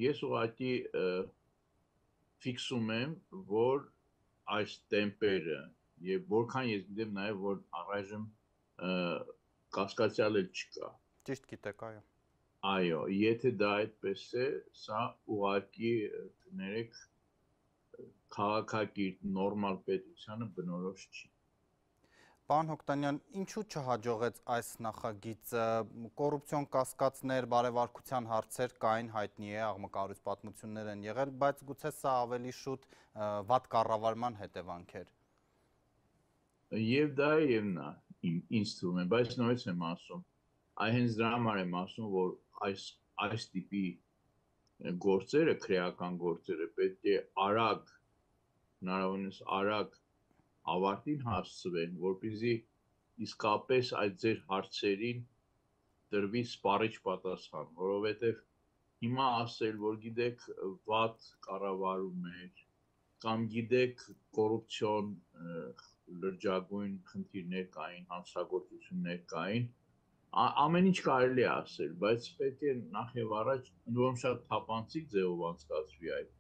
Ես ուղղակի ֆիքսում եմ, որ այս տեմպերը եւ որքան ես գիտեմ նաև որ առայժմ կասկածյալ էլ չկա։ Ճիշտ գիտեք, այո։ Այո, եթե դա այդպես է, սա ուղղակի կներեք քաղաքակիրթ նորմալ պետությանը բնորոշ չի։ Պարոն Հոկտանյան, ինչու չհաջողեց այս նախագիծը, կոռուպցիոն կասկածներ, բարևարկության հարցեր կային, հայտնի է, աղմկահարույց պատմություններ են եղել, բայց գուցե սա ավելի շուտ վատ կառավարման հետևանք էր։ Եվ դա է եւ նա, ինձ թվում է, բայց նորից եմ ասում, հենց դրա համար եմ ասում, որ այս տիպի գործերը, քրեական գործերը պետք է արագ, հնարավորինս արագ ավարտին հասցվեն, որպեսզի իսկապես այդ ձեր հարցերին տրվի սպառիչ պատասխան, որովհետև հիմա ասել, որ գիտեք վատ կառավարում էր, կամ գիտեք կոռուպցիոն լրջագույն խնդիրներ կային, հանցագործություններ կային, ամեն ինչ կարելի է ասել, բայց պետք է նախ եւ առաջ ուրեմն շատ թափանցիկ ձևով անցկացվի այդ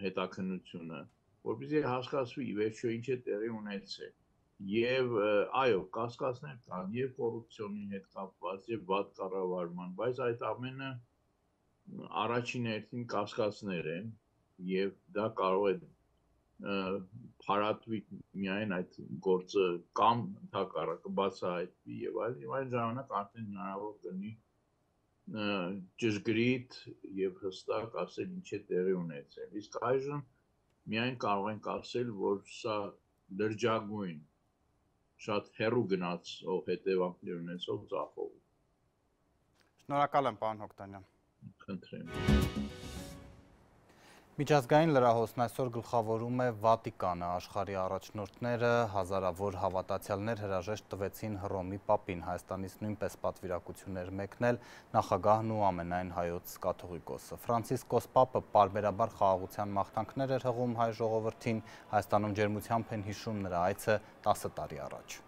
հետաքննությունը, որպեսզի հասկացվի վերջո ինչ է տեղի ունեցել։ Եվ այո, կասկածներ կան եւ կոռուպցիոնի հետ կապված եւ վատ կառավարման, բայց այդ ամենը առաջին հերթին կասկածներ են եւ դա կարող է փարատվի միայն այդ գործը կամ ընդհակառակը բացահայտվի եւ այլն ժամանակ արդեն հնարավոր կլինի ճշգրիտ եւ հստակ ասել ինչ է տեղի ունեցել։ Իսկ այժմ միայն կարող ենք ասել, որ սա լրջագույն, շատ հեռու գնացող հետևանքներ ունեցող ձախողում։ Շնորհակալ եմ, պարոն Հոկտանյան։ Խնդրեմ։ Միջազգային լրահոսն այսօր գլխավորում է Վատիկանը, աշխարհի առաջնորդները, հազարավոր հավատացյալներ հրաժեշտ տվեցին Հռոմի Պապին, Հայաստանից նույնպես պատվիրակություններ մեկնել նախագահն ու ամենայն հայոց կաթողիկոսը։ Ֆրանցիսկոս Պապը պարբերաբար խաղաղության մաղթանքներ էր հղում հայ ժողովրդին, Հայաստանում ջերմությամբ են հիշում նրա այցը 10 տարի առաջ։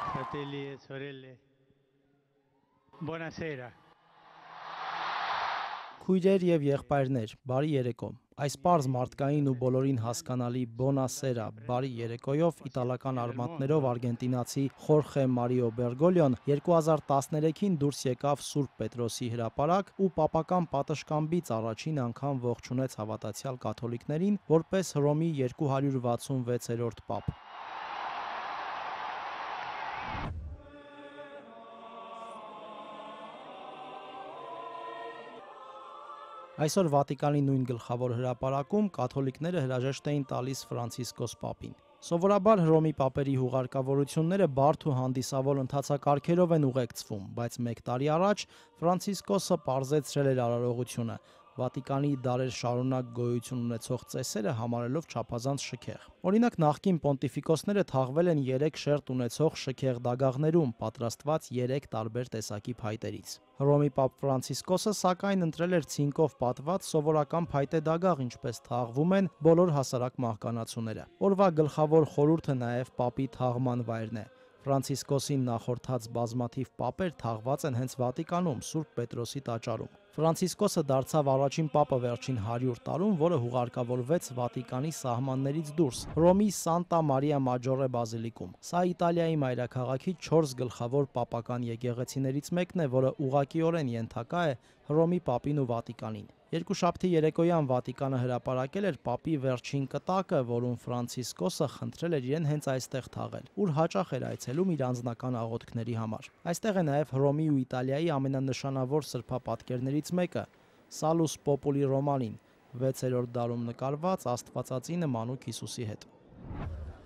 Fratelli e sorelle, buonasera. Քույրեր եւ եղբայրներ, բարի երեկո։ Այս պարզ մարդկային ու բոլորին հասկանալի Բոնասերա, բարի երեկոյով իտալական արմատներով արգենտինացի Խորխե Մարիո Բերգոլիոն 2013-ին դուրս եկավ Սուրբ Պետրոսի հրապարակ ու պապական պատշգամբից առաջին անգամ ողջունեց հավատացյալ կաթոլիկներին որպես Հռոմի 266-րդ պապ։ Այսօր Վատիկանի նույն գլխավոր հրապարակում կաթոլիկները հրաժեշտ էին տալիս Ֆրանցիսկոս Պապին։ Սովորաբար Հռոմի պապերի հուղարկավորությունները բարդ ու հանդիսավոր ընթացակարգերով են ուղեկցվում, բայց 1 տարի առաջ Ֆրանցիսկոսը պարզեցրել էր արարողությունը, Վատիկանի դարեր շարունակ գոյություն ունեցող ծեսերը համարելով չափազանց շքեղ։ Օրինակ նախկին պոնտիֆիկոսները թաղվել են 3 շերտ ունեցող շքեղ դագաղներում, պատրաստված 3 տարբեր տեսակի փայտերից։ Հռոմի պապ Ֆրանցիսկոսը սակայն ընտրել էր ցինկով պատված սովորական փայտե դագաղ, ինչպես թաղվում են բոլոր հասարակ մահկանացուները։ Օրվա գլխավոր խորհուրդը նաև պապի թաղման վայրն է։ Ֆրանցիսկոսին նախորդած բազմաթիվ պապեր թաղված են հենց Վատիկանում, Սուրբ Պետրոսի տաճարում։ Ֆրանցիսկոսը դարձավ առաջին պապը վերջին 100 տարում, որը հուղարկավորվեց Վատիկանի սահմաններից դուրս, Հռոմի Սանտա Մարիա Մաջորե բազիլիկում։ Սա Իտալիայի մայրաքաղաքի 4 գլխավոր պապական եկեղեցիներից մեկն է, որը ուղղակիորեն ենթակա է Հռոմի պապին ու Վատիկանին։ Երկուշաբթի երեկոյան Վատիկանը հրապարակել էր պապի վերջին կտակը, որում Ֆրանցիսկոսը խնդրել էր իրեն հենց այստեղ թաղել, ուր հաճախ էր այցելում իր անձնական աղոթքների համար։ Այստեղ է նաև Հռոմի ու Իտալիայի ամենանշանավոր սրբապատկերներից մեկը՝ Salus Populi Romanին, 6-րդ դարում նկարված Աստվածածինը մանուկ Հիսուսի հետ։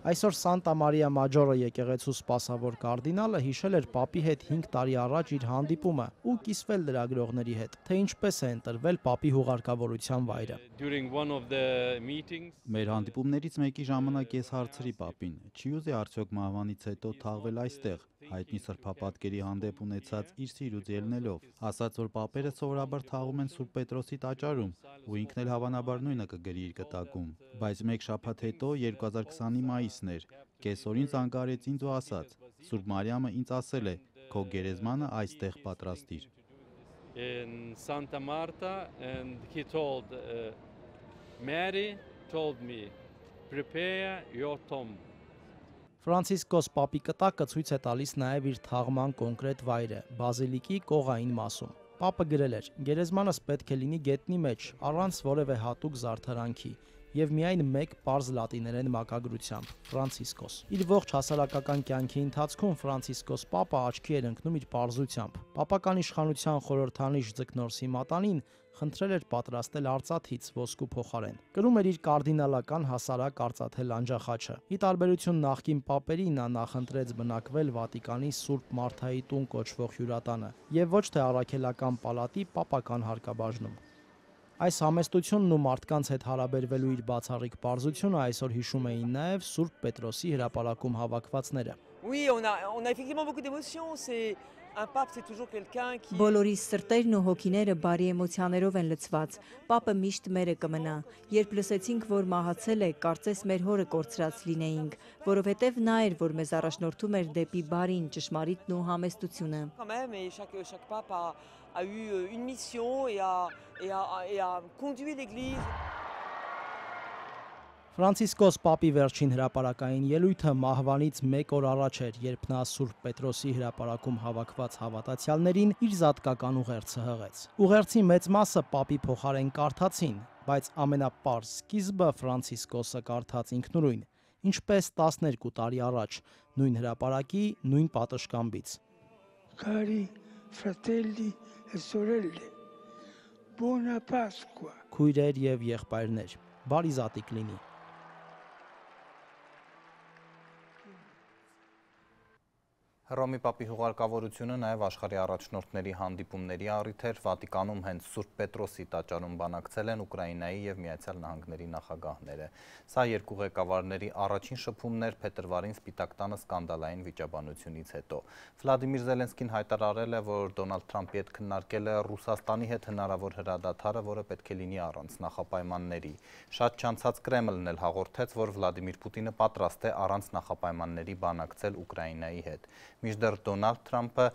Այսօր Սանտա Մարիա Մաջորե եկեղեցու սպասավոր կարդինալը հիշել էր պապի հետ 5 տարի առաջ իր հանդիպումը ու կիսվել լրագրողների հետ, թե ինչպես է ընտրվել պապի հուղարկավորության վայրը։ Մեր հանդիպումներից մեկի ժամանակ ես հարցրի պապին, չի ուզի արդյոք մահվանից հետո թաղվել այստեղ, հայտնի սրբապատկերի հանդեպ ունեցած իր սիրուց ելնելով, ասաց, որ պապերը սովորաբար թաղում են Սուրբ Պետրոսի տաճարում ու ինքն էլ հավանաբար նույնը կգրի իր կտակում, բայց մեկ շաբաթ հետո 2020-ի մայիսն էր, կեսօրին զանգարեց ինձ ու ասաց. Սուրբ Մարիամը ինձ ասել է, քո գերեզմանը այստեղ պատրաստիր։ Santa Marta and he told Mary told me prepare your tomb. Ֆրանցիսկոս պապի կտակը ցույց է տալիս նաև իր թաղման կոնկրետ վայրը՝ բազիլիկի կողային մասում։ Պապը գրել էր. «Գերեզմանս պետք է լինի գետնի մեջ, առանց որևէ հատուկ զարդարանքի եւ միայն մեկ պարզ լատիներեն մակագրությամբ՝ Ֆրանցիսկոս»։ Իր ողջ հասարակական կյանքի ընթացքում Ֆրանցիսկոս պապը աչքի էր ընկնում իր պարզությամբ։ Պապական իշխանության խորհրդանիշ Ձկնորսի մատանին խնդրել էր պատրաստել արծաթից ոսկու փոխարեն։ Կրում էր իր կարդինալական հասարակ արծաթե լանջախաչը։ Ի տարբերություն նախկին պապերի, նա նախընտրեց բնակվել Վատիկանի Սուրբ Մարթայի տուն կոչվող հյուրատանը եւ ոչ թե առաքելական պալատի պապական հարկաբաժնում։ Այս համեստությունն ու մարդկանց հետ հարաբերվելու իր բացառիկ պարզությունը այսօր հիշում էին նաև Սուրբ Պետրոսի հրապարակում հավաքվածները։ Բոլորի սրտերն ու հոգիները բարի էմոցիաներով են լցված։ Պապը միշտ մերը կմնա։ Երբ լսեցինք, որ մահացել է, կարծես մեր հորը կորցրած լինեինք, որովհետև նա էր, որ մեզ առաջնորդում էր դեպի բարին, ճշմարիտն ու համեստությունը։ a eu une mission et a conduit l'Église. Ֆրանցիսկոս պապի վերջին հրապարակային ելույթը մահվանից 1 օր առաջ էր, երբ նա Սուրբ Պետրոսի հրապարակում հավաքված հավատացյալներին իր զատկական ուղերձը հղեց։ Ուղերձի մեծ մասը պապի փոխարեն կարդացին, բայց ամենապարզ սկիզբը Ֆրանցիսկոսը կարդաց ինքնուրույն, ինչպես 12 տարի առաջ, նույն հրապարակի, նույն պատշգամբից։ Cari fratelli e sorelle, buona Pasqua. Քույրեր եւ եղբայրներ, բարի զատիկ լինի։ Հռոմի Պապի հուղարկավորությունը նաև աշխարհի առաջնորդների հանդիպումների առիթ էր, Վատիկանում հենց Սուրբ Պետրոսի տաճարում բանակցել են Ուկրաինայի եւ Միացյալ Նահանգների նախագահները։ Սա երկու ղեկավարների առաջին շփումն էր փետրվարին Սպիտակ տանը սկանդալային վիճաբանությունից հետո։ Վլադիմիր Զելենսկին հայտարարել է, որ Դոնալդ Թրամփի հետ քննարկել է Ռուսաստանի հետ հնարավոր հրադադարը, որը պետք է լինի առանց նախապայմանների։ Շատ չանցած Կրեմլն էլ հաղորդեց, որ Վլադիմիր Պուտինը պատրաստ է առանց նախապայմանների բանակցել Ուկրաինայի հետ։ Մինչդեռ Դոնալդ Թրամփը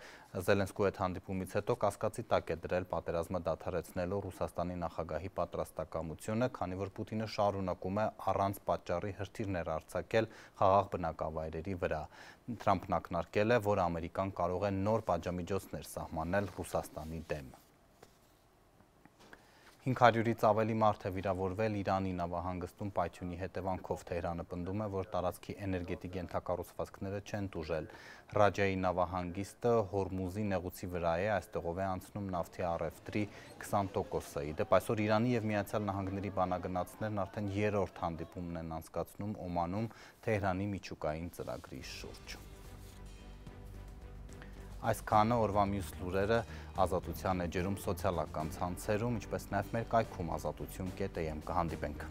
Զելենսկու հետ հանդիպումից հետո կասկածի տակ է դրել պատերազմը դադարեցնելու Ռուսաստանի նախագահի պատրաստակամությունը, քանի որ Պուտինը շարունակում է առանց պատճառի հրթիռներ արձակել խաղաղ բնակավայրերի վրա։ Թրամփն ակնարկել է, որ Ամերիկան կարող է նոր պատժամիջոցներ սահմանել Ռուսաստանի դեմ։ 500-ից ավելի մարդ է վիրավորվել Իրանի նավահանգստում պայթյունի հետևանքով։ Թեհրանը պնդում է, որ տարածքի էներգետիկ ենթակառուցվածքները չեն տուժել։ Ռաջայի նավահանգիստը Հորմուզի նեղուցի վրա է, այստեղով է անցնում նավթի առևտրի 20%-ը։ Իդեպ այսօր Իրանի եւ Միացյալ Նահանգների բանագնացներն արդեն 3-րդ հանդիպումն են անցկացնում Օմանում Թեհրանի միջուկային ծրագրի շուրջ։ Այսքանը օրվա մյուս լուրերը Ազատության էջերում սոցիալական ցանցերում, ինչպես նաև մեր կայքում ազատություն.am կհանդիպենք։